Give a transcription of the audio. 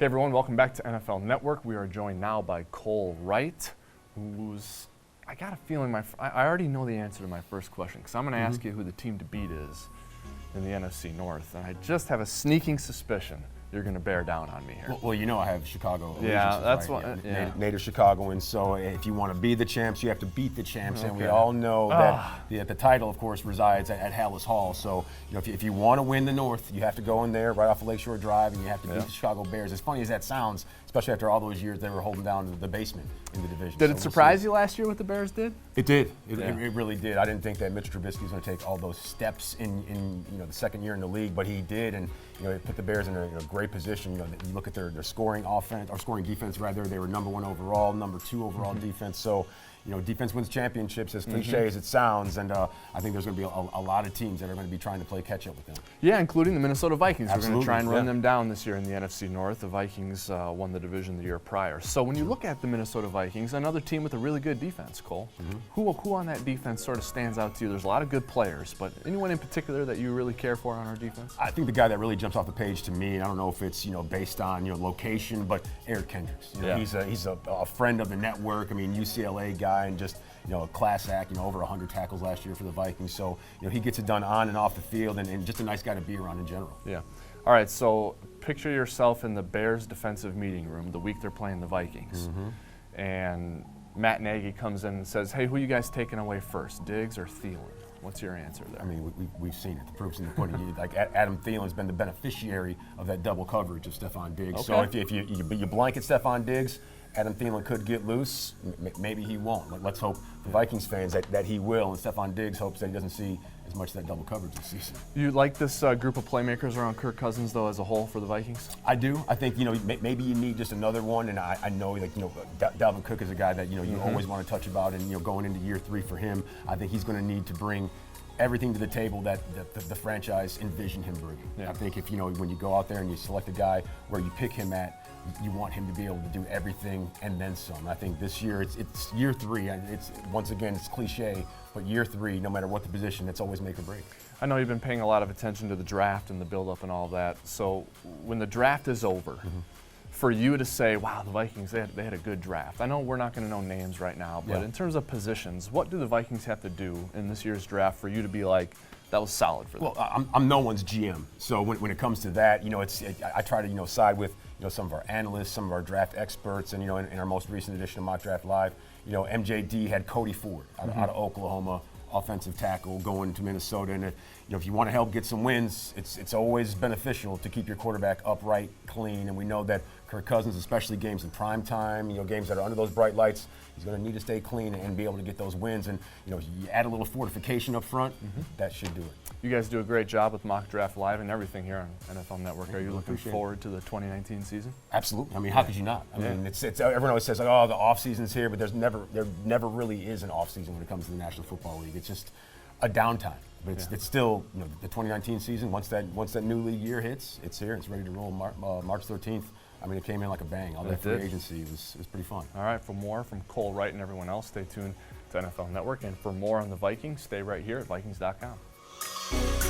Hey everyone, welcome back to NFL Network. We are joined now by Cole Wright, who's, I got a feeling, I already know the answer to my first question, because I'm going to ask you who the team to beat is in the NFC North, and I just have a sneaking suspicion you're going to bear down on me here. Well, you know I have Chicago. Yeah, that's right? what. Yeah. Native Chicagoans. So if you want to be the champs, you have to beat the champs, and we all know that the title, of course, resides at Hallis Hall. So if you want to win the North, you have to go in there right off of Lakeshore Drive, and you have to beat the Chicago Bears. As funny as that sounds, especially after all those years they were holding down the basement in the division. Did it surprise you last year what the Bears did? It did. It really did. I didn't think that Mitch Trubisky was going to take all those steps in the second year in the league, but he did, and it put the Bears in a great position. You look at their scoring offense or scoring defense rather. They were number 1 overall, number 2 overall defense. So defense wins championships, as cliche as it sounds, and I think there's going to be a lot of teams that are going to be trying to play catch up with them. Yeah, including the Minnesota Vikings. Absolutely. We're going to try and run them down this year in the NFC North. The Vikings won the division the year prior. So when you look at the Minnesota Vikings, another team with a really good defense, Cole, who on that defense sort of stands out to you? There's a lot of good players, but anyone in particular that you really care for on our defense? I think the guy that really jumps off the page to me, and I don't know if it's based on location, but Eric Kendricks. He's a friend of the network. I mean, UCLA guy, and just a class act, over 100 tackles last year for the Vikings. So, he gets it done on and off the field, and just a nice guy to be around in general. Yeah. All right, so picture yourself in the Bears defensive meeting room the week they're playing the Vikings. And Matt Nagy comes in and says, hey, who you guys taking away first, Diggs or Thielen? What's your answer there? I mean, we've seen it. The proof's in the pudding. Like Adam Thielen's been the beneficiary of that double coverage of Stefon Diggs. Okay. So if you blanket Stefon Diggs, Adam Thielen could get loose. Maybe he won't. Let's hope the Vikings fans that he will, and Stefon Diggs hopes that he doesn't see as much of that double coverage this season. You like this group of playmakers around Kirk Cousins, though, as a whole for the Vikings? I do. I think maybe you need just another one, and I know Dalvin Cook is a guy that you always want to touch about, and going into year 3 for him, I think he's going to need to bring everything to the table that the franchise envisioned him bringing. Yeah. I think if when you go out there and you select a guy where you pick him at, you want him to be able to do everything and then some. I think this year it's year 3, and it's once again it's cliche, but year 3, no matter what the position, it's always make or break. I know you've been paying a lot of attention to the draft and the build-up and all that. So when the draft is over, for you to say, wow, the Vikings, they had a good draft. I know we're not going to know names right now, but in terms of positions, what do the Vikings have to do in this year's draft for you to be like, that was solid for them? Well, I'm no one's GM, so when it comes to that, I try to side with some of our analysts, some of our draft experts, and in our most recent edition of Mock Draft Live, MJD had Cody Ford out of Oklahoma, offensive tackle, going to Minnesota, and if you want to help get some wins, it's always beneficial to keep your quarterback upright, clean, and we know that Kirk Cousins, especially games in prime time, games that are under those bright lights, he's going to need to stay clean and be able to get those wins. And you add a little fortification up front, that should do it. You guys do a great job with Mock Draft Live and everything here on NFL Network. Are you looking forward to the 2019 season? Absolutely. I mean, how could you not? I mean, it's everyone always says, like, oh, the off season's here, but there never really is an off season when it comes to the National Football League. It's just a downtime. But it's still the 2019 season. Once that new league year hits, it's here. It's ready to roll. March 13th. I mean, it came in like a bang. All that free agency was pretty fun. All right, for more from Cole Wright and everyone else, stay tuned to NFL Network. And for more on the Vikings, stay right here at Vikings.com.